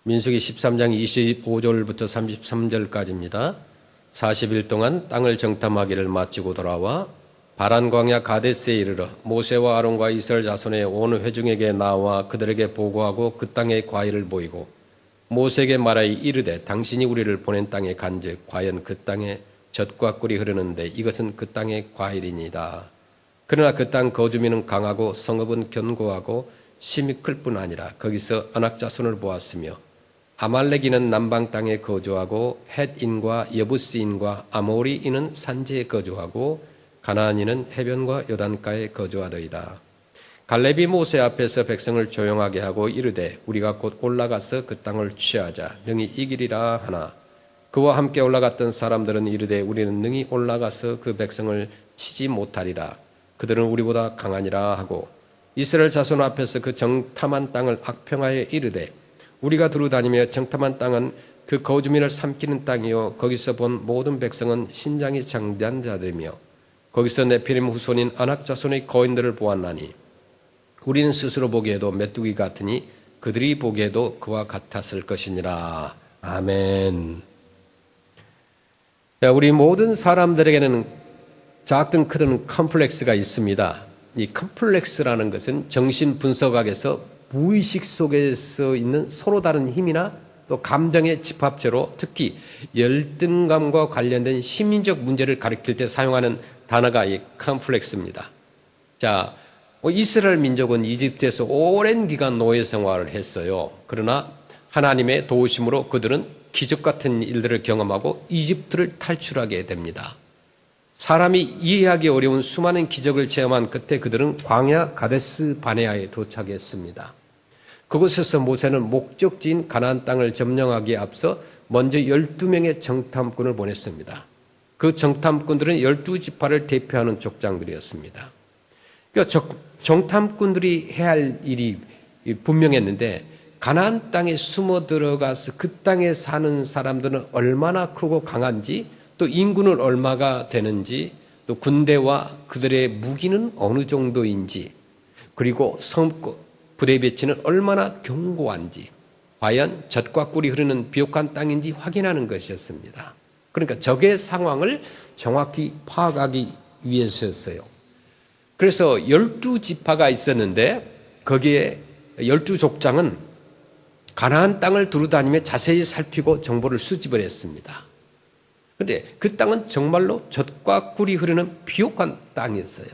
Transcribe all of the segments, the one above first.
민수기 13장 25절부터 33절까지입니다. 40일 동안 땅을 정탐하기를 마치고 돌아와 바란 광야 가데스에 이르러 모세와 아론과 이스라엘 자손의 온 회중에게 나와 그들에게 보고하고 그 땅의 과일을 보이고 모세에게 말하여 이르되 당신이 우리를 보낸 땅에 간즉 과연 그 땅에 젖과 꿀이 흐르는데 이것은 그 땅의 과일이니이다. 그러나 그 땅 거주민은 강하고 성읍은 견고하고 심이 클 뿐 아니라 거기서 안악 자손을 보았으며 아말렉인은 남방 땅에 거주하고 헷인과 여부스인과 아모리인은 산지에 거주하고 가나안인은 해변과 요단가에 거주하더이다. 갈렙이 모세 앞에서 백성을 조용하게 하고 이르되 우리가 곧 올라가서 그 땅을 취하자 능히 이기리라 하나 그와 함께 올라갔던 사람들은 이르되 우리는 능히 올라가서 그 백성을 치지 못하리라. 그들은 우리보다 강하니라 하고 이스라엘 자손 앞에서 그 정탐한 땅을 악평하여 이르되 우리가 두루 다니며 정탐한 땅은 그 거주민을 삼키는 땅이요 거기서 본 모든 백성은 신장이 장대한 자들이며 거기서 네피림 후손인 아낙 자손의 거인들을 보았나니 우리는 스스로 보기에도 메뚜기 같으니 그들이 보기에도 그와 같았을 것이니라. 아멘. 우리 모든 사람들에게는 작든 크든 컴플렉스가 있습니다. 이 컴플렉스라는 것은 정신분석학에서 무의식 속에서 있는 서로 다른 힘이나 또 감정의 집합체로 특히 열등감과 관련된 심리적 문제를 가리킬 때 사용하는 단어가 이 컴플렉스입니다. 자, 이스라엘 민족은 이집트에서 오랜 기간 노예 생활을 했어요. 그러나 하나님의 도우심으로 그들은 기적 같은 일들을 경험하고 이집트를 탈출하게 됩니다. 사람이 이해하기 어려운 수많은 기적을 체험한 끝에 그들은 광야 가데스 바네아에 도착했습니다. 그곳에서 모세는 목적지인 가나안 땅을 점령하기에 앞서 먼저 12명의 정탐꾼을 보냈습니다. 그 정탐꾼들은 12지파를 대표하는 족장들이었습니다. 그러니까 정탐꾼들이 해야 할 일이 분명했는데 가나안 땅에 숨어 들어가서 그 땅에 사는 사람들은 얼마나 크고 강한지 또 인구는 얼마가 되는지 또 군대와 그들의 무기는 어느 정도인지 그리고 부대 배치는 얼마나 견고한지 과연 젖과 꿀이 흐르는 비옥한 땅인지 확인하는 것이었습니다. 그러니까 적의 상황을 정확히 파악하기 위해서였어요. 그래서 12지파가 있었는데 거기에 12족장은 가나안 땅을 두루다니며 자세히 살피고 정보를 수집을 했습니다. 그런데 그 땅은 정말로 젖과 꿀이 흐르는 비옥한 땅이었어요.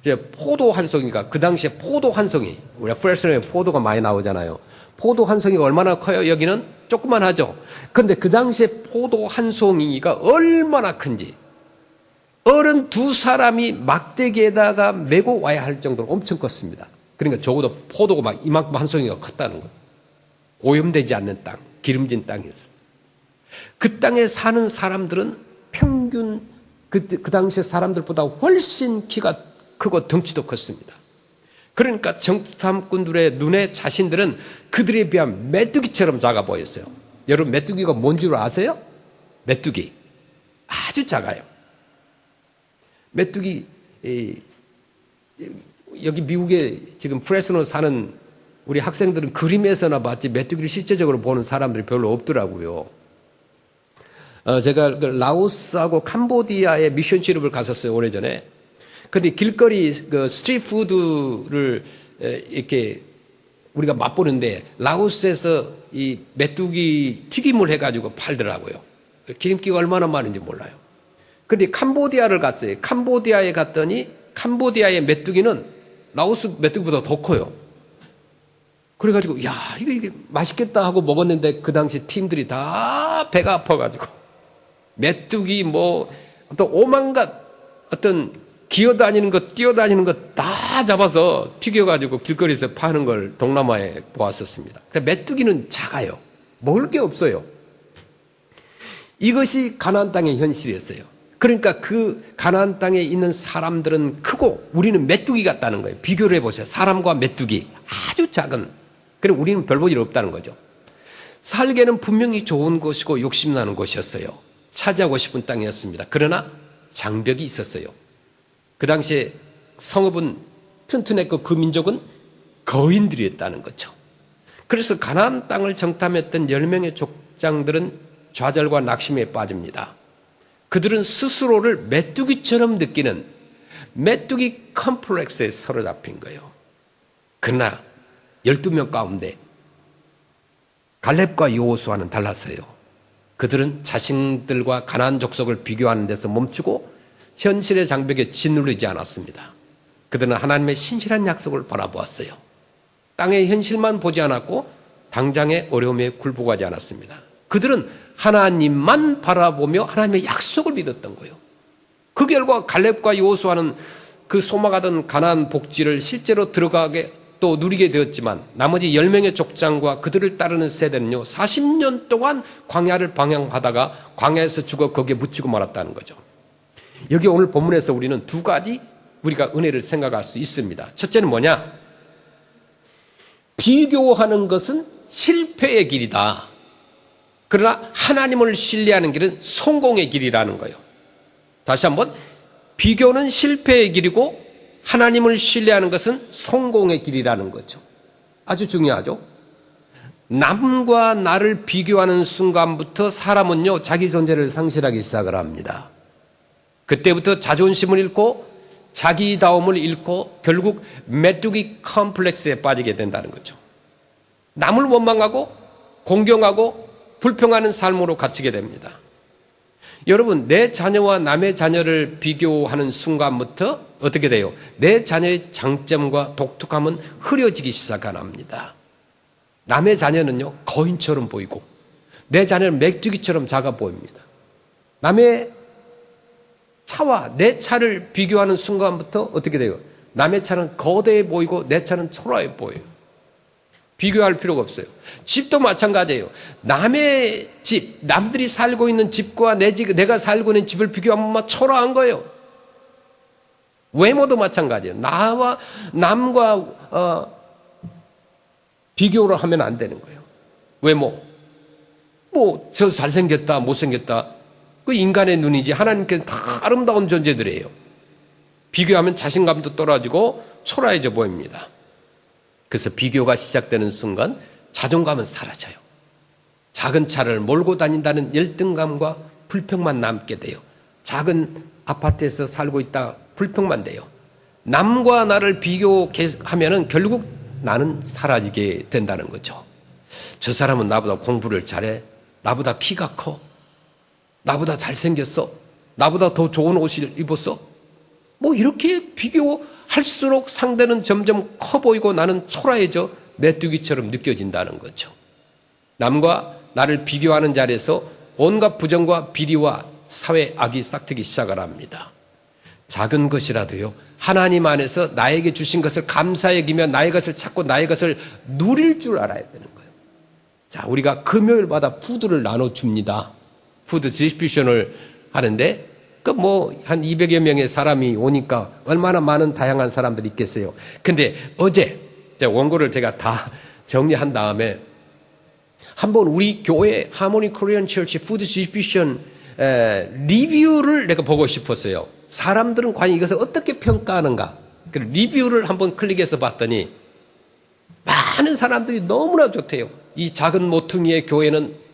이제 포도 한 송이가 그 당시에 포도 한 송이 우리가 프레스에 포도가 많이 나오잖아요. 포도 한 송이가 얼마나 커요? 여기는 조그만 하죠. 그런데 그 당시에 포도 한 송이가 얼마나 큰지 어른 두 사람이 막대기에다가 메고 와야 할 정도로 엄청 컸습니다. 그러니까 적어도 포도가 막 이만큼 한 송이가 컸다는 거예요. 오염되지 않는 땅, 기름진 땅이었어요. 그 땅에 사는 사람들은 평균 그 당시 사람들보다 훨씬 키가 크고 덩치도 컸습니다. 그러니까 정탐꾼들의 눈에 자신들은 그들에 비하면 메뚜기처럼 작아 보였어요. 여러분 메뚜기가 뭔 줄 아세요? 메뚜기 아주 작아요. 메뚜기 여기 미국에 지금 프레스노 사는 우리 학생들은 그림에서나 봤지 메뚜기를 실제적으로 보는 사람들이 별로 없더라고요. 제가 라오스하고 캄보디아에 미션 취업을 갔었어요, 오래전에. 근데 길거리 스트리트 푸드를 이렇게 우리가 맛보는데 라오스에서 이 메뚜기 튀김을 해가지고 팔더라고요. 기름기가 얼마나 많은지 몰라요. 근데 캄보디아를 갔어요. 캄보디아에 갔더니 캄보디아의 메뚜기는 라오스 메뚜기보다 더 커요. 그래가지고 야 이게 맛있겠다 하고 먹었는데 그 당시 팀들이 다 배가 아파가지고 메뚜기 어떤 오만갓 어떤 기어다니는 것 뛰어다니는 것 다 잡아서 튀겨가지고 길거리에서 파는 걸 동남아에 보았었습니다. 메뚜기는 작아요. 먹을 게 없어요. 이것이 가나안 땅의 현실이었어요. 그러니까 그 가나안 땅에 있는 사람들은 크고 우리는 메뚜기 같다는 거예요. 비교를 해보세요. 사람과 메뚜기 아주 작은. 그리고 우리는 별 볼 일 없다는 거죠. 살기에는 분명히 좋은 곳이고 욕심나는 곳이었어요. 차지하고 싶은 땅이었습니다. 그러나 장벽이 있었어요. 그 당시에 성읍은 튼튼했고 그 민족은 거인들이었다는 거죠. 그래서 가나안 땅을 정탐했던 10명의 족장들은 좌절과 낙심에 빠집니다. 그들은 스스로를 메뚜기처럼 느끼는 메뚜기 컴플렉스에 사로잡힌 거예요. 그러나 12명 가운데 갈렙과 여호수아는 달랐어요. 그들은 자신들과 가나안 족속을 비교하는 데서 멈추고 현실의 장벽에 짓누르지 않았습니다. 그들은 하나님의 신실한 약속을 바라보았어요. 땅의 현실만 보지 않았고 당장의 어려움에 굴복하지 않았습니다. 그들은 하나님만 바라보며 하나님의 약속을 믿었던 거예요. 그 결과 갈렙과 여호수아는 그 소망하던 가나안 복지를 실제로 들어가게 또 누리게 되었지만 나머지 10명의 족장과 그들을 따르는 세대는요 40년 동안 광야를 방향하다가 광야에서 죽어 거기에 묻히고 말았다는 거죠. 여기 오늘 본문에서 우리는 두 가지 우리가 은혜를 생각할 수 있습니다. 첫째는 뭐냐? 비교하는 것은 실패의 길이다. 그러나 하나님을 신뢰하는 길은 성공의 길이라는 거예요. 다시 한번, 비교는 실패의 길이고 하나님을 신뢰하는 것은 성공의 길이라는 거죠. 아주 중요하죠. 남과 나를 비교하는 순간부터 사람은요 자기 존재를 상실하기 시작을 합니다. 그때부터 자존심을 잃고 자기다움을 잃고 결국 메뚜기 컴플렉스에 빠지게 된다는 거죠. 남을 원망하고 공경하고 불평하는 삶으로 갇히게 됩니다. 여러분, 내 자녀와 남의 자녀를 비교하는 순간부터 어떻게 돼요? 내 자녀의 장점과 독특함은 흐려지기 시작합니다. 남의 자녀는요 거인처럼 보이고 내 자녀는 메뚜기처럼 작아 보입니다. 남의 차와 내 차를 비교하는 순간부터 어떻게 돼요? 남의 차는 거대해 보이고 내 차는 초라해 보여요. 비교할 필요가 없어요. 집도 마찬가지예요. 남의 집, 남들이 살고 있는 집과 내 집, 내가 살고 있는 집을 비교하면 막 초라한 거예요. 외모도 마찬가지예요. 나와 남과 비교를 하면 안 되는 거예요. 외모, 뭐 저 잘생겼다, 못생겼다, 그 인간의 눈이지 하나님께는 다 아름다운 존재들이에요. 비교하면 자신감도 떨어지고 초라해져 보입니다. 그래서 비교가 시작되는 순간 자존감은 사라져요. 작은 차를 몰고 다닌다는 열등감과 불평만 남게 돼요. 작은 아파트에서 살고 있다 불평만 돼요. 남과 나를 비교하면은 결국 나는 사라지게 된다는 거죠. 저 사람은 나보다 공부를 잘해, 나보다 키가 커, 나보다 잘생겼어, 나보다 더 좋은 옷을 입었어. 뭐 이렇게 비교할수록 상대는 점점 커 보이고 나는 초라해져 메뚜기처럼 느껴진다는 거죠. 남과 나를 비교하는 자리에서 온갖 부정과 비리와 사회 악이 싹트기 시작을 합니다. 작은 것이라도요 하나님 안에서 나에게 주신 것을 감사히 여기며 나의 것을 찾고 나의 것을 누릴 줄 알아야 되는 거예요. 자, 우리가 금요일마다 푸드를 나눠줍니다. 푸드 디스트리뷰션을 하는데 그 뭐 한 200여 명의 사람이 오니까 얼마나 많은 다양한 사람들이 있겠어요. 근데 어제 원고를 제가 다 정리한 다음에 한번 우리 교회 하모니 코리안 처치 푸드 디스트리뷰션 리뷰를 내가 보고 싶었어요. 사람들은 과연 이것을 어떻게 평가하는가. 그 리뷰를 한번 클릭해서 봤더니 많은 사람들이 너무나 좋대요. 이 작은 모퉁이의 교회는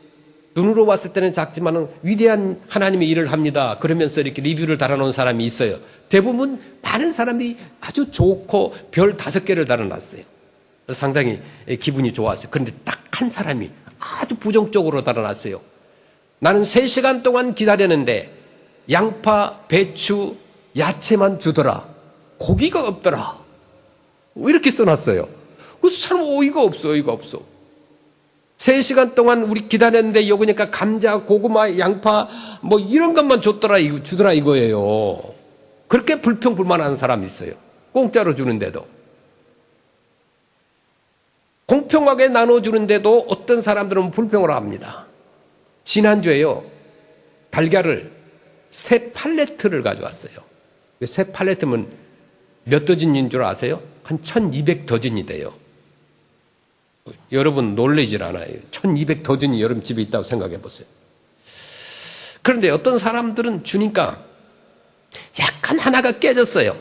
눈으로 봤을 때는 작지만 위대한 하나님의 일을 합니다. 그러면서 이렇게 리뷰를 달아놓은 사람이 있어요. 대부분 많은 사람들이 아주 좋고 별 5개를 달아놨어요. 그래서 상당히 기분이 좋았어요. 그런데 딱 한 사람이 아주 부정적으로 달아놨어요. 나는 3시간 동안 기다렸는데 양파, 배추, 야채만 주더라. 고기가 없더라. 이렇게 써놨어요. 그래서 참 어이가 없어. 3시간 동안 우리 기다렸는데 여기니까 감자, 고구마, 양파 뭐 이런 것만 주더라 이거예요. 그렇게 불평불만하는 사람이 있어요. 공짜로 주는데도. 공평하게 나눠주는데도 어떤 사람들은 불평을 합니다. 지난주에요 달걀을 3팔레트를 가져왔어요. 3팔레트면 몇 더진인 줄 아세요? 한 1200더진이 돼요. 여러분 놀라질 않아요. 1200더진이 여러분 집에 있다고 생각해 보세요. 그런데 어떤 사람들은 주니까 약간 하나가 깨졌어요.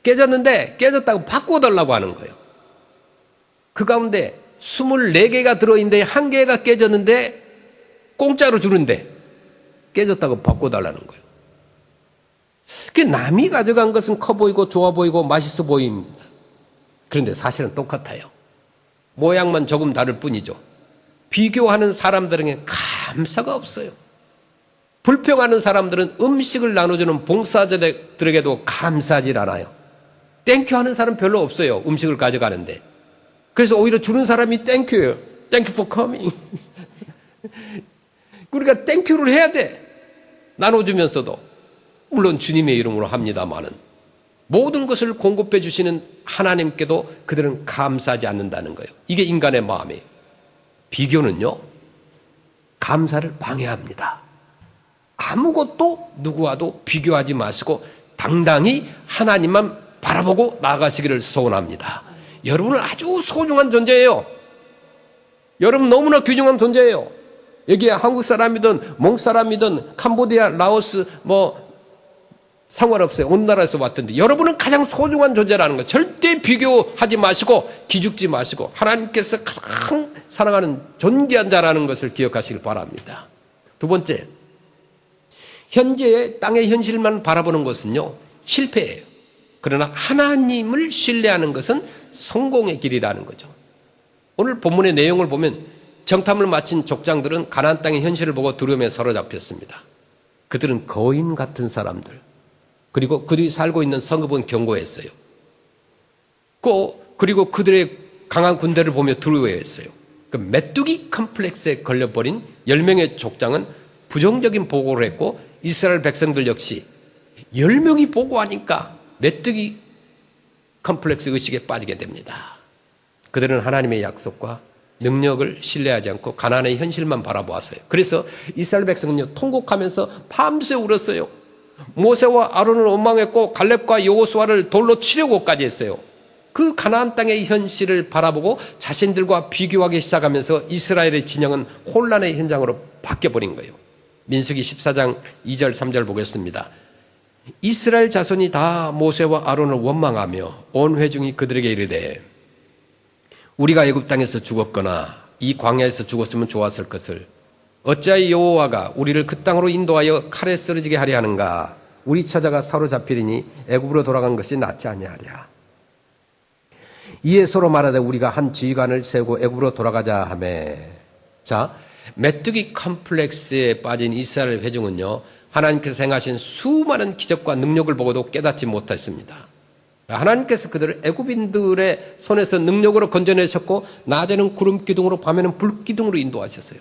깨졌는데 깨졌다고 바꿔달라고 하는 거예요. 그 가운데 24개가 들어있는데 1개가 깨졌는데 공짜로 주는데 깨졌다고 바꿔달라는 거예요. 그 남이 가져간 것은 커 보이고 좋아 보이고 맛있어 보입니다. 그런데 사실은 똑같아요. 모양만 조금 다를 뿐이죠. 비교하는 사람들에게 감사가 없어요. 불평하는 사람들은 음식을 나눠주는 봉사자들에게도 감사하지 않아요. 땡큐 하는 사람 별로 없어요. 음식을 가져가는데. 그래서 오히려 주는 사람이 땡큐예요. 땡큐 for coming. 우리가 땡큐를 해야 돼. 나눠주면서도. 물론 주님의 이름으로 합니다마는. 모든 것을 공급해 주시는 하나님께도 그들은 감사하지 않는다는 거예요. 이게 인간의 마음이에요. 비교는요, 감사를 방해합니다. 아무것도 누구와도 비교하지 마시고 당당히 하나님만 바라보고 나아가시기를 소원합니다. 여러분은 아주 소중한 존재예요. 여러분 너무나 귀중한 존재예요. 여기에 한국 사람이든 몽 사람이든 캄보디아, 라오스 상관없어요. 어느 나라에서 왔든지 여러분은 가장 소중한 존재라는 거 절대 비교하지 마시고 기죽지 마시고 하나님께서 가장 사랑하는 존귀한 자라는 것을 기억하시길 바랍니다. 두 번째, 현재의 땅의 현실만 바라보는 것은요 실패예요. 그러나 하나님을 신뢰하는 것은 성공의 길이라는 거죠. 오늘 본문의 내용을 보면 정탐을 마친 족장들은 가나안 땅의 현실을 보고 두려움에 사로잡혔습니다. 그들은 거인 같은 사람들, 그리고 그들이 살고 있는 성읍은 견고했어요. 그리고 그들의 강한 군대를 보며 두려워했어요. 그 메뚜기 컴플렉스에 걸려버린 10명의 족장은 부정적인 보고를 했고 이스라엘 백성들 역시 10명이 보고하니까 메뚜기 컴플렉스 의식에 빠지게 됩니다. 그들은 하나님의 약속과 능력을 신뢰하지 않고 가나안의 현실만 바라보았어요. 그래서 이스라엘 백성은요 통곡하면서 밤새 울었어요. 모세와 아론을 원망했고 갈렙과 여호수아를 돌로 치려고까지 했어요. 그 가나안 땅의 현실을 바라보고 자신들과 비교하기 시작하면서 이스라엘의 진영은 혼란의 현장으로 바뀌어버린 거예요. 민수기 14장 2절 3절 보겠습니다. 이스라엘 자손이 다 모세와 아론을 원망하며 온 회중이 그들에게 이르되 우리가 애굽 땅에서 죽었거나 이 광야에서 죽었으면 좋았을 것을 어찌하여 여호와가 우리를 그 땅으로 인도하여 칼에 쓰러지게 하려 하는가? 우리 처자가 사로잡히리니 애굽으로 돌아간 것이 낫지 아니하랴. 이에 서로 말하되 우리가 한 지휘관을 세우고 애굽으로 돌아가자 하매. 자, 메뚜기 컴플렉스에 빠진 이스라엘 회중은요 하나님께서 행하신 수많은 기적과 능력을 보고도 깨닫지 못했습니다. 하나님께서 그들을 애굽인들의 손에서 능력으로 건져내셨고 낮에는 구름 기둥으로 밤에는 불 기둥으로 인도하셨어요.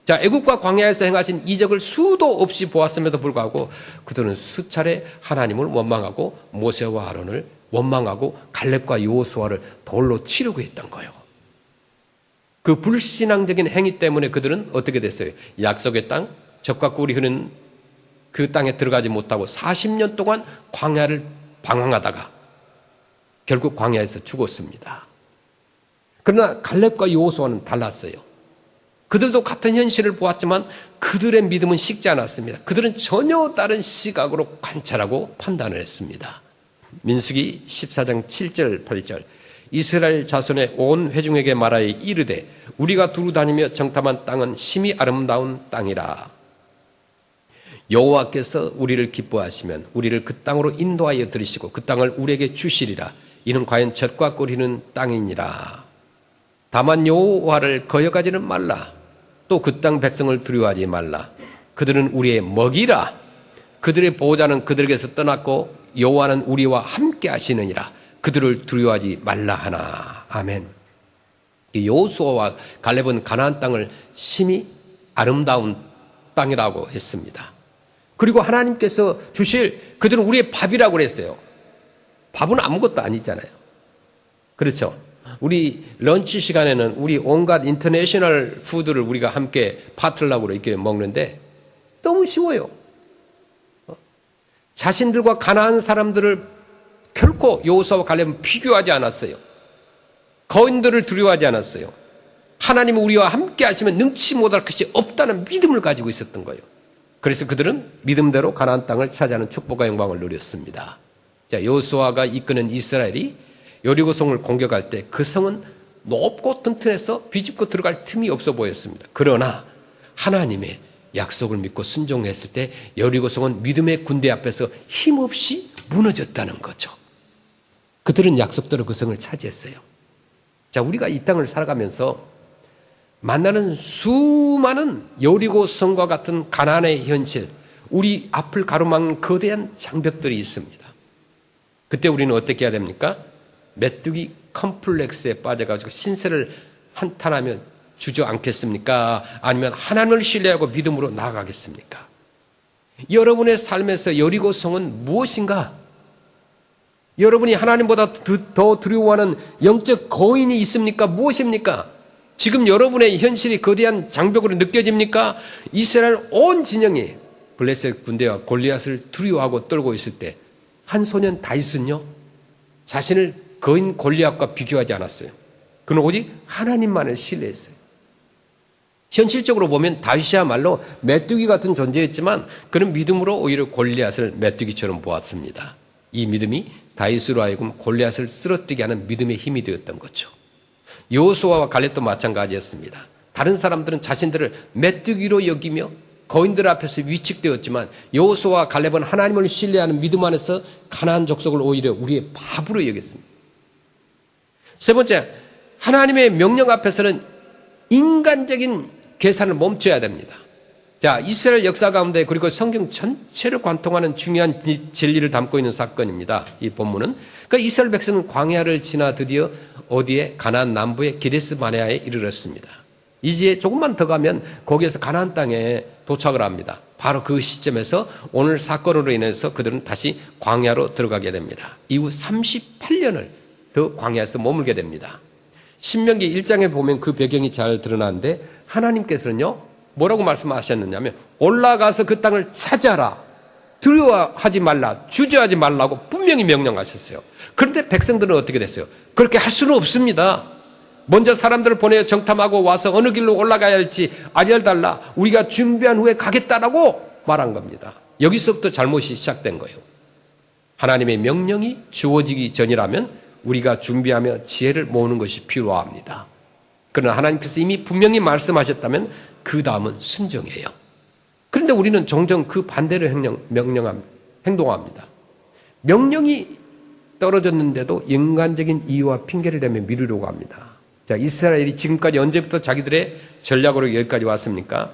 자, 애굽과 광야에서 행하신 이적을 수도 없이 보았음에도 불구하고 그들은 수차례 하나님을 원망하고 모세와 아론을 원망하고 갈렙과 여호수아를 돌로 치려고 했던 거예요. 그 불신앙적인 행위 때문에 그들은 어떻게 됐어요? 약속의 땅, 젖과 꿀이 흐르는 그 땅에 들어가지 못하고 40년 동안 광야를 방황하다가 결국 광야에서 죽었습니다. 그러나 갈렙과 여호수아는 달랐어요. 그들도 같은 현실을 보았지만 그들의 믿음은 식지 않았습니다. 그들은 전혀 다른 시각으로 관찰하고 판단을 했습니다. 민수기 14장 7절 8절 이스라엘 자손의 온 회중에게 말하여 이르되 우리가 두루 다니며 정탐한 땅은 심히 아름다운 땅이라. 여호와께서 우리를 기뻐하시면 우리를 그 땅으로 인도하여 들이시고 그 땅을 우리에게 주시리라. 이는 과연 젖과 꿀이는 땅이니라. 다만 여호와를 거역하지는 말라. 또 그 땅 백성을 두려워하지 말라. 그들은 우리의 먹이라. 그들의 보호자는 그들에게서 떠났고 여호와는 우리와 함께 하시느니라. 그들을 두려워하지 말라 하나. 아멘. 여호수아와 갈렙은 가나안 땅을 심히 아름다운 땅이라고 했습니다. 그리고 하나님께서 주실 그들은 우리의 밥이라고 그랬어요. 밥은 아무것도 아니잖아요. 그렇죠? 우리 런치 시간에는 우리 온갖 인터내셔널 푸드를 우리가 함께 파틀락으로 이렇게 먹는데 너무 쉬워요. 자신들과 가나안 사람들을 결코 여호수아와 갈렙은 비교하지 않았어요. 거인들을 두려워하지 않았어요. 하나님은 우리와 함께 하시면 능치 못할 것이 없다는 믿음을 가지고 있었던 거예요. 그래서 그들은 믿음대로 가나안 땅을 차지하는 축복과 영광을 누렸습니다. 자, 여호수아가 이끄는 이스라엘이 여리고성을 공격할 때 그 성은 높고 튼튼해서 비집고 들어갈 틈이 없어 보였습니다. 그러나 하나님의 약속을 믿고 순종했을 때 여리고성은 믿음의 군대 앞에서 힘없이 무너졌다는 거죠. 그들은 약속대로 그 성을 차지했어요. 자, 우리가 이 땅을 살아가면서 만나는 수많은 여리고성과 같은 가난의 현실, 우리 앞을 가로막는 거대한 장벽들이 있습니다. 그때 우리는 어떻게 해야 됩니까? 메뚜기 컴플렉스에 빠져가지고 신세를 한탄하며 주저앉겠습니까? 아니면 하나님을 신뢰하고 믿음으로 나아가겠습니까? 여러분의 삶에서 여리고성은 무엇인가? 여러분이 하나님보다 더 두려워하는 영적 거인이 있습니까? 무엇입니까? 지금 여러분의 현실이 거대한 장벽으로 느껴집니까? 이스라엘 온 진영이 블레셋 군대와 골리앗을 두려워하고 떨고 있을 때 한 소년 다윗은요, 자신을 거인 골리앗과 비교하지 않았어요. 그는 오직 하나님만을 신뢰했어요. 현실적으로 보면 다윗이야말로 메뚜기 같은 존재였지만 그는 믿음으로 오히려 골리앗을 메뚜기처럼 보았습니다. 이 믿음이 다윗으로 하여금 골리앗을 쓰러뜨리게 하는 믿음의 힘이 되었던 거죠. 여호수아와 갈렙도 마찬가지였습니다. 다른 사람들은 자신들을 메뚜기로 여기며 거인들 앞에서 위축되었지만 여호수아와 갈렙은 하나님을 신뢰하는 믿음 안에서 가나안 족속을 오히려 우리의 밥으로 여겼습니다. 세 번째, 하나님의 명령 앞에서는 인간적인 계산을 멈춰야 됩니다. 자, 이스라엘 역사 가운데 그리고 성경 전체를 관통하는 중요한 진리를 담고 있는 사건입니다. 이 본문은. 그러니까 이스라엘 백성은 광야를 지나 드디어 어디에? 가나안 남부의 게데스 바네아에 이르렀습니다. 이제 조금만 더 가면 거기에서 가나안 땅에 도착을 합니다. 바로 그 시점에서 오늘 사건으로 인해서 그들은 다시 광야로 들어가게 됩니다. 이후 38년을 더 광야에서 머물게 됩니다. 신명기 1장에 보면 그 배경이 잘 드러나는데 하나님께서는요, 뭐라고 말씀하셨느냐면 올라가서 그 땅을 차지하라, 두려워하지 말라, 주저하지 말라고 분명히 명령하셨어요. 그런데 백성들은 어떻게 됐어요? 그렇게 할 수는 없습니다. 먼저 사람들을 보내어 정탐하고 와서 어느 길로 올라가야 할지 알려달라, 우리가 준비한 후에 가겠다라고 말한 겁니다. 여기서부터 잘못이 시작된 거예요. 하나님의 명령이 주어지기 전이라면 우리가 준비하며 지혜를 모으는 것이 필요합니다. 그러나 하나님께서 이미 분명히 말씀하셨다면 그 다음은 순종이에요. 그런데 우리는 종종 그 반대로 행동합니다. 명령이 떨어졌는데도 인간적인 이유와 핑계를 대며 미루려고 합니다. 자, 이스라엘이 지금까지 언제부터 자기들의 전략으로 여기까지 왔습니까?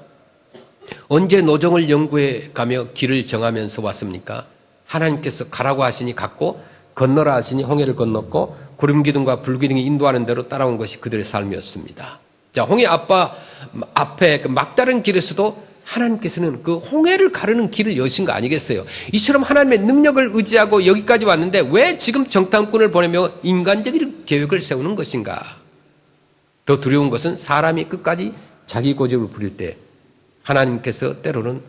언제 노정을 연구해 가며 길을 정하면서 왔습니까? 하나님께서 가라고 하시니 갔고 건너라 하시니 홍해를 건넜고 구름 기둥과 불 기둥이 인도하는 대로 따라온 것이 그들의 삶이었습니다. 자, 홍해 앞에 그 막다른 길에서도 하나님께서는 그 홍해를 가르는 길을 여신 거 아니겠어요? 이처럼 하나님의 능력을 의지하고 여기까지 왔는데 왜 지금 정탐꾼을 보내며 인간적인 계획을 세우는 것인가? 더 두려운 것은 사람이 끝까지 자기 고집을 부릴 때 하나님께서 때로는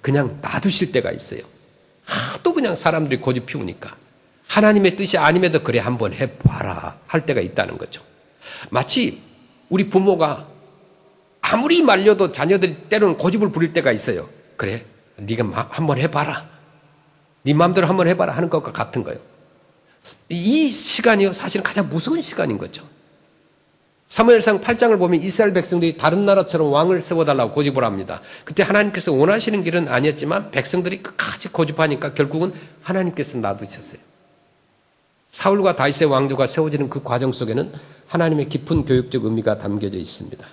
그냥 놔두실 때가 있어요. 하도 그냥 사람들이 고집 피우니까 하나님의 뜻이 아님에도 그래 한번 해봐라 할 때가 있다는 거죠. 마치 우리 부모가 아무리 말려도 자녀들이 때로는 고집을 부릴 때가 있어요. 그래, 네가 한번 해봐라, 네 마음대로 한번 해봐라 하는 것과 같은 거예요. 이 시간이요, 사실은 가장 무서운 시간인 거죠. 사무엘상 8장을 보면 이스라엘 백성들이 다른 나라처럼 왕을 세워달라고 고집을 합니다. 그때 하나님께서 원하시는 길은 아니었지만 백성들이 끝까지 고집하니까 결국은 하나님께서 놔두셨어요. 사울과 다윗의 왕조가 세워지는 그 과정 속에는 하나님의 깊은 교육적 의미가 담겨져 있습니다.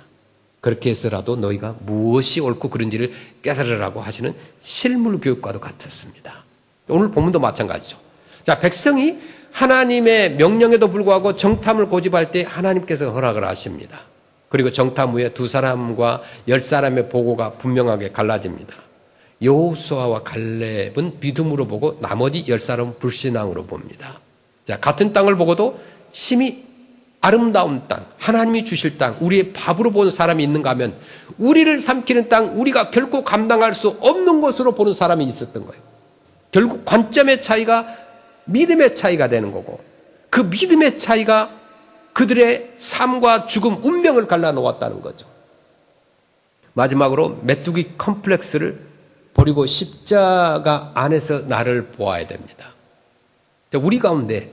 그렇게 해서라도 너희가 무엇이 옳고 그른지를 깨달으라고 하시는 실물 교육과도 같았습니다. 오늘 본문도 마찬가지죠. 자, 백성이 하나님의 명령에도 불구하고 정탐을 고집할 때 하나님께서 허락을 하십니다. 그리고 정탐 후에 2사람과 10사람의 보고가 분명하게 갈라집니다. 여호수아와 갈렙은 믿음으로 보고 나머지 10사람은 불신앙으로 봅니다. 자, 같은 땅을 보고도 심히 아름다운 땅, 하나님이 주실 땅, 우리의 밥으로 보는 사람이 있는가 하면 우리를 삼키는 땅, 우리가 결코 감당할 수 없는 것으로 보는 사람이 있었던 거예요. 결국 관점의 차이가 믿음의 차이가 되는 거고, 그 믿음의 차이가 그들의 삶과 죽음, 운명을 갈라놓았다는 거죠. 마지막으로 메뚜기 컴플렉스를 버리고 십자가 안에서 나를 보아야 됩니다. 우리 가운데,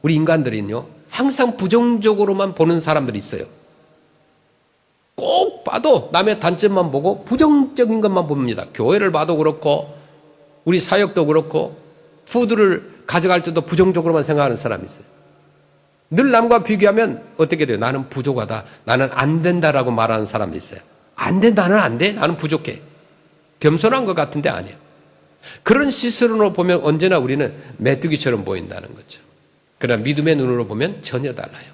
우리 인간들은요, 항상 부정적으로만 보는 사람들이 있어요. 꼭 봐도 남의 단점만 보고 부정적인 것만 봅니다. 교회를 봐도 그렇고 우리 사역도 그렇고 푸드를 가져갈 때도 부정적으로만 생각하는 사람이 있어요. 늘 남과 비교하면 어떻게 돼요? 나는 부족하다. 나는 안 된다라고 말하는 사람이 있어요. 안 돼, 나는 안 돼. 나는 부족해. 겸손한 것 같은데 아니에요. 그런 시선으로 보면 언제나 우리는 메뚜기처럼 보인다는 거죠. 그러나 믿음의 눈으로 보면 전혀 달라요.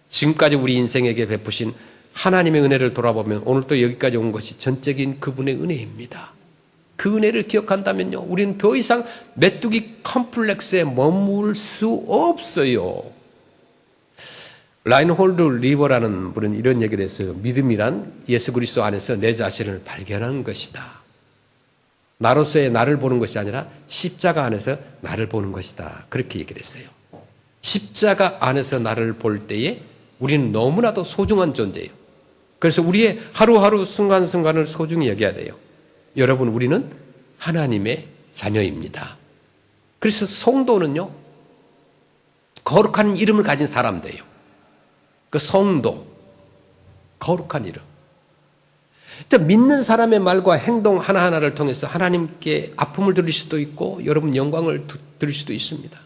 지금까지 우리 인생에게 베푸신 하나님의 은혜를 돌아보면 오늘 또 여기까지 온 것이 전적인 그분의 은혜입니다. 그 은혜를 기억한다면요, 우리는 더 이상 메뚜기 컴플렉스에 머물 수 없어요. 라인홀드 리버라는 분은 이런 얘기를 했어요. 믿음이란 예수 그리스도 안에서 내 자신을 발견하는 것이다. 나로서의 나를 보는 것이 아니라 십자가 안에서 나를 보는 것이다. 그렇게 얘기를 했어요. 십자가 안에서 나를 볼 때에 우리는 너무나도 소중한 존재예요. 그래서 우리의 하루하루 순간순간을 소중히 여겨야 돼요. 여러분, 우리는 하나님의 자녀입니다. 그래서 성도는요, 거룩한 이름을 가진 사람들이에요. 그 성도, 거룩한 이름. 믿는 사람의 말과 행동 하나하나를 통해서 하나님께 아픔을 들을 수도 있고 여러분 영광을 들을 수도 있습니다.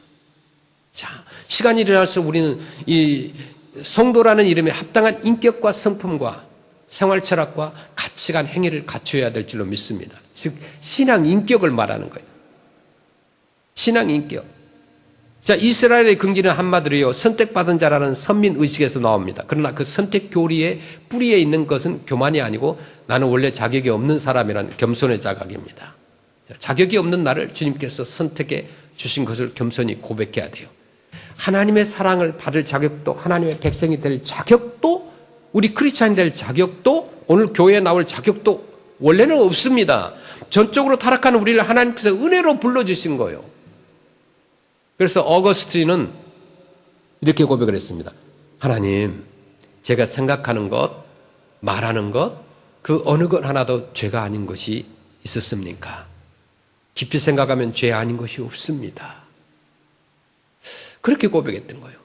자, 시간이 지날수록 우리는 이 성도라는 이름에 합당한 인격과 성품과 생활 철학과 가치관, 행위를 갖춰야 될 줄로 믿습니다. 즉 신앙 인격을 말하는 거예요. 신앙 인격. 자, 이스라엘의 긍지는 한마디로요, 선택받은 자라는 선민의식에서 나옵니다. 그러나 그 선택 교리의 뿌리에 있는 것은 교만이 아니고 나는 원래 자격이 없는 사람이라는 겸손의 자각입니다. 자격이 없는 나를 주님께서 선택해 주신 것을 겸손히 고백해야 돼요. 하나님의 사랑을 받을 자격도, 하나님의 백성이 될 자격도, 우리 크리스찬이 될 자격도, 오늘 교회에 나올 자격도 원래는 없습니다. 전적으로 타락한 우리를 하나님께서 은혜로 불러주신 거예요. 그래서 어거스틴은 이렇게 고백을 했습니다. 하나님, 제가 생각하는 것, 말하는 것, 그 어느 것 하나도 죄가 아닌 것이 있었습니까? 깊이 생각하면 죄 아닌 것이 없습니다. 그렇게 고백했던 거예요.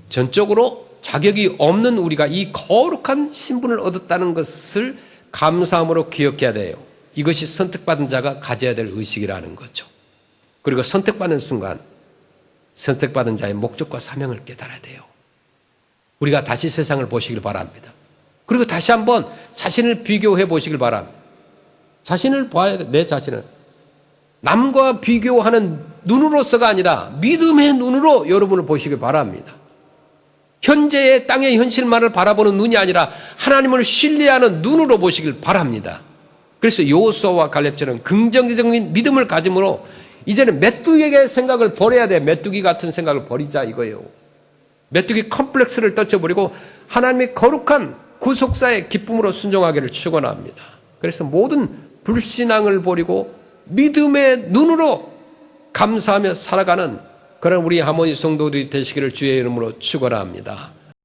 전적으로 자격이 없는 우리가 이 거룩한 신분을 얻었다는 것을 감사함으로 기억해야 돼요. 이것이 선택받은 자가 가져야 될 의식이라는 거죠. 그리고 선택받는 순간 선택받은 자의 목적과 사명을 깨달아야 돼요. 우리가 다시 세상을 보시길 바랍니다. 그리고 다시 한번 자신을 비교해 보시길 바랍니다. 자신을 봐야 돼, 내 자신을. 남과 비교하는 눈으로서가 아니라 믿음의 눈으로 여러분을 보시길 바랍니다. 현재의 땅의 현실만을 바라보는 눈이 아니라 하나님을 신뢰하는 눈으로 보시길 바랍니다. 그래서 여호수아와 갈렙처럼 긍정적인 믿음을 가짐으로 이제는 메뚜기의 생각을 버려야 돼. 메뚜기 같은 생각을 버리자 이거예요. 메뚜기 컴플렉스를 떨쳐버리고 하나님의 거룩한 구속사의 기쁨으로 순종하기를 축원합니다. 그래서 모든 불신앙을 버리고 믿음의 눈으로 감사하며 살아가는 그런 우리 하모니 성도들이 되시기를 주의 이름으로 축원합니다.